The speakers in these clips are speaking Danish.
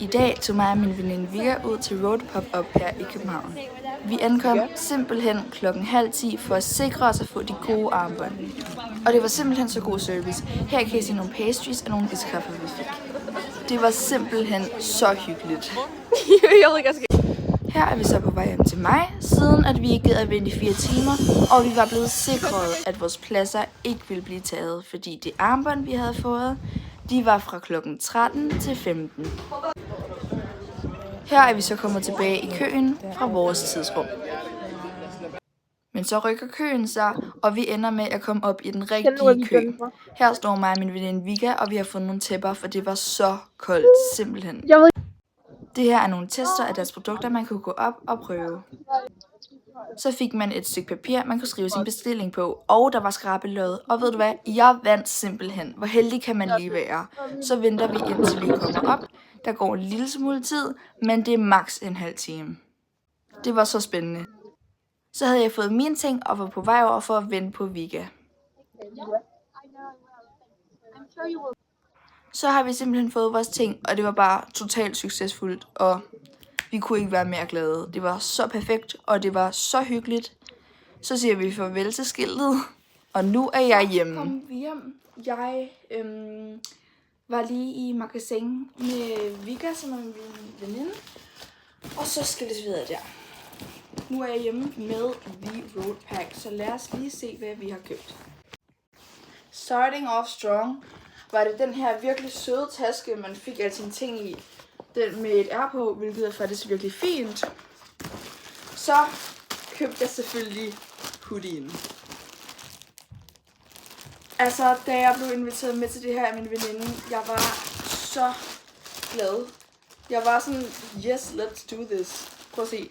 I dag tog mig og min veninde Vika ud til Road Pop-Up her i København. Vi ankom simpelthen 9:30 for at sikre os at få de gode armbånd. Og det var simpelthen så god service. Her kan I se nogle pastries og nogle iskaffe, vi fik. Det var simpelthen så hyggeligt. Her er vi så på vej hjem til mig, siden at vi ikke gad at vente i 4 timer, og vi var blevet sikret, at vores pladser ikke ville blive taget, fordi de armbånd, vi havde fået, de var fra klokken 13 til 15. Her er vi så kommet tilbage i køen fra vores tidsrum. Men så rykker køen sig, og vi ender med at komme op i den rigtige kø. Her står mig og min veninde Vika, og vi har fundet nogle tæpper, for det var så koldt, simpelthen. Det her er nogle tester af deres produkter, man kunne gå op og prøve. Så fik man et stykke papir, man kunne skrive sin bestilling på, og der var skrabelod. Og ved du hvad? Jeg vandt simpelthen. Hvor heldig kan man lige være? Så venter vi indtil vi kommer op. Der går en lille smule tid, men det er maks en halv time. Det var så spændende. Så havde jeg fået mine ting og var på vej over for at vente på Vika. Så har vi simpelthen fået vores ting, og det var bare totalt succesfuldt, og vi kunne ikke være mere glade. Det var så perfekt, og det var så hyggeligt. Så siger vi farvel til skiltet, og nu er jeg hjemme. Kom vi hjem. Jeg var lige i magasin med Vika, som er min veninde, og så skiltes vi videre der. Nu er jeg hjemme med The Road Pack, så lad os lige se, hvad vi har købt. Starting off strong var det den her virkelig søde taske, man fik alle sine ting i. Den med et R på, hvilket er faktisk virkelig fint. Så købte jeg selvfølgelig hoodien. Altså, da jeg blev inviteret med til det her af min veninde, jeg var så glad. Jeg var sådan, yes, let's do this. Prøv at se.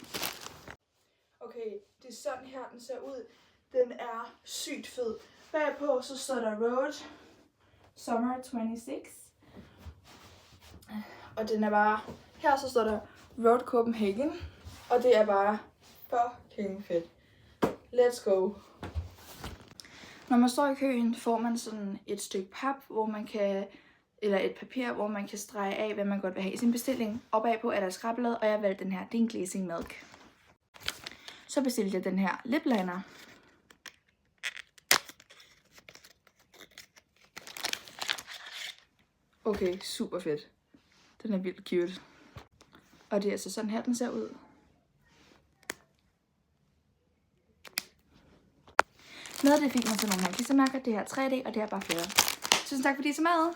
Okay, det er sådan her, den ser ud. Den er sygt fed. Bagpå så står der Road Summer 26. Og den er bare, her så står der Road Copenhagen. Og det er bare fucking fedt. Let's go. Når man står i køen, får man sådan et stykke pap, hvor man kan, eller et papir, hvor man kan strege af, hvad man godt vil have i sin bestilling. Og bagpå er der et skrabelod, og jeg valgte den her. Det er en glazing milk. Så bestilte jeg den her lip liner. Okay, super fedt. Den er vildt cute. Og det er altså sådan her, den ser ud. Med det fik man så nogle her klistermærker. Det her 3D, og det her bare flere. Tusind tak fordi I så med.